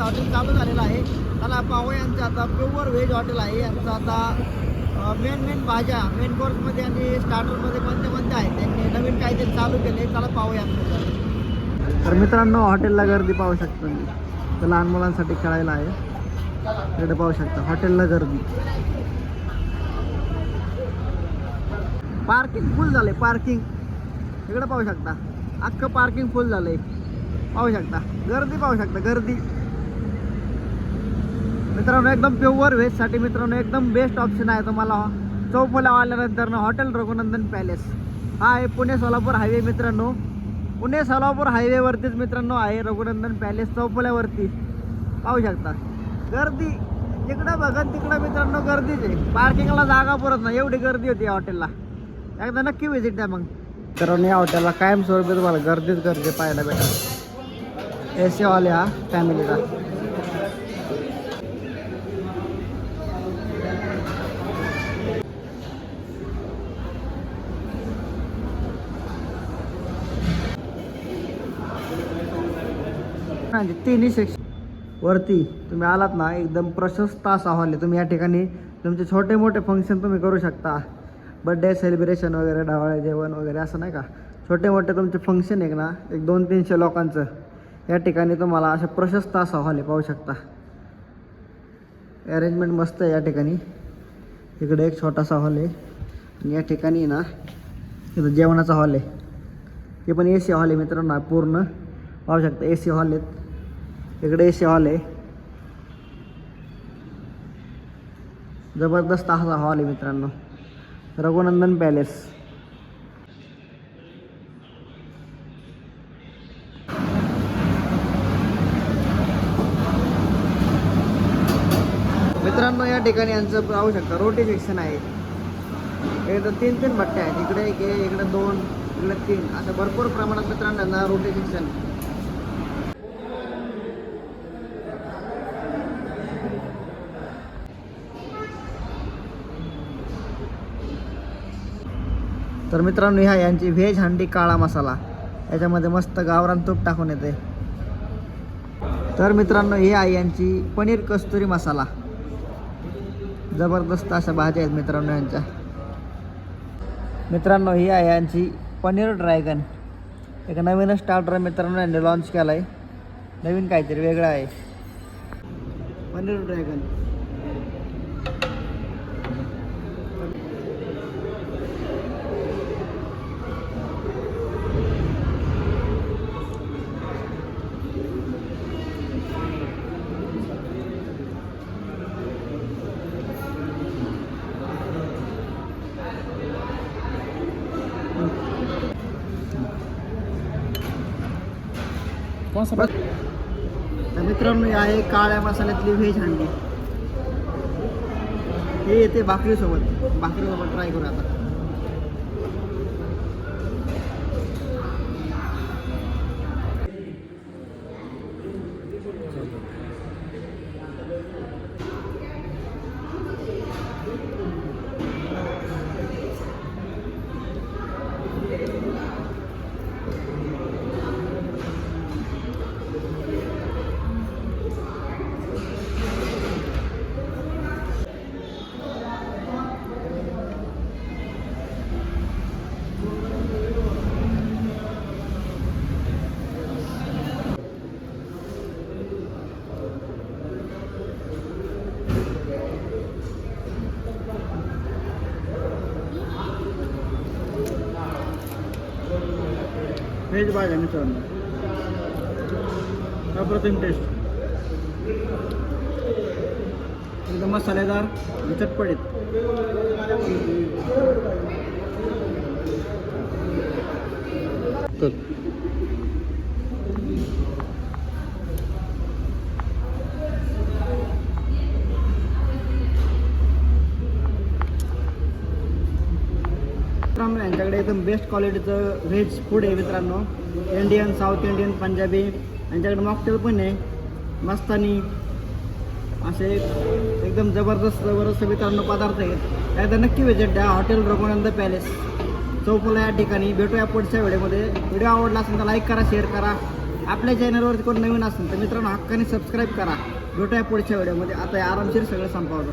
Hotel चालू झालेलं आहे. त्याला पाहू यांचं आता प्युअर व्हेज हॉटेल आहे. यांचं आता मेन भाज्या मेन कोर्समध्ये आणि स्टार्टरमध्ये कोणते आहेत त्यांनी नवीन काहीतरी चालू केले. त्याला पाहूया. तर मित्रांनो हॉटेलला गर्दी पाहू शकता तुम्ही. तर लहान मुलांसाठी खेळायला आहे. इकडे पाहू शकता हॉटेलला गर्दी. पार्किंग फुल झाले. पार्किंग इकडे पाहू शकता. अख्खं पार्किंग फुल झालंय. पाहू शकता गर्दी. पाहू शकता गर्दी. मित्रांनो एकदम प्युअर व्हेजसाठी मित्रांनो एकदम बेस्ट ऑप्शन आहे तुम्हाला. चौफुला आल्यानंतर हॉटेल रघुनंदन पॅलेस हा आहे पुणे सोलापूर हायवे. मित्रांनो पुणे सोलापूर हायवेवरतीच मित्रांनो आहे रघुनंदन पॅलेस चौफुल्यावरती. पाहू शकता गर्दी. जिकडं बघा तिकडं मित्रांनो गर्दीच आहे. पार्किंगला जागा पुरत नाही एवढी गर्दी होती या हॉटेलला. एकदा नक्की व्हिजिट द्या मग. तर या हॉटेलला कायमस्वरूपी तुम्हाला गर्दीच गर्दी पाहायला भेटेल. AC हॉल हा फॅमिलीला. तिन्ही सेक्शन वरती तुम्ही आलात ना एकदम प्रशस्त असा हॉल आहे. तुम्ही या ठिकाणी तुमचे छोटे मोठे फंक्शन तुम्ही करू शकता. बड्डे सेलिब्रेशन वगैरे ढावळे जेवण वगैरे असं नाही का. छोटे मोठे तुमचे फंक्शन आहे ना एक 200-300 लोकांचं या ठिकाणी तुम्हाला असं प्रशस्त असा हॉल आहे. पाहू शकता अरेंजमेंट मस्त आहे या ठिकाणी. इकडे एक छोटासा हॉल आहे आणि या ठिकाणी ना इथं जेवणाचा हॉल आहे. हे पण AC हॉल आहे मित्रांनो पूर्ण. पाहू शकता AC हॉल आहेत. इकडे AC हॉल आहे. जबरदस्त असा हॉल आहे मित्रांनो रघुनंदन पॅलेस. मित्रांनो या ठिकाणी यांचं पाहू शकता रोटी सेक्शन आहे. इकडे 3 भट्ट्या आहेत. इकडे 1 आहे, इकडे 2, इकडे 3 असं भरपूर प्रमाणात मित्रांनो यांना रोटी सेक्शन. तर मित्रांनो ह्या यांची व्हेज हंडी काळा मसाला. याच्यामध्ये मस्त गावरान तूप टाकून येते. तर मित्रांनो ही आहे यांची पनीर कस्तुरी मसाला. जबरदस्त अशा भाज्या आहेत मित्रांनो यांच्या. मित्रांनो ही आहे यांची पनीर ड्रॅगन. एक नवीन स्टार्टर मित्रांनो यांनी लॉन्च केला आहे. नवीन काहीतरी वेगळं आहे पनीर ड्रॅगन. तर मित्रांनो ही आहे काळ्या मसाल्यातली व्हेज हंडी. हे येते भाकरीसोबत. भाकरीसोबत ट्राय करू आता. व्हेज भाज्या मित्रांनो अप्रतिम टेस्ट. एकदम मसालेदार आणि चटपटीत. मित्रांनो यांच्याकडे एकदम बेस्ट क्वालिटीचं व्हेज फूड आहे मित्रांनो. Indian, south Indian, Punjabi. यांच्याकडे मॉकटेल पण आहे. मस्तानी असे एकदम जबरदस्त मित्रांनो पदार्थ आहेत. एकदा नक्की व्हिजिट द्या हॉटेल रघुनंदन पॅलेस चौफुला या ठिकाणी. भेटूया पुढच्या व्हिडिओमध्ये. व्हिडिओ आवडला असेल तर लाईक करा, शेअर करा आपल्या चॅनलवरती कोण नवीन असेल तर मित्रांनो हक्काने सबस्क्राईब करा. भेटूया पुढच्या व्हिडिओमध्ये. आता आरामशीर सगळं संपवतो.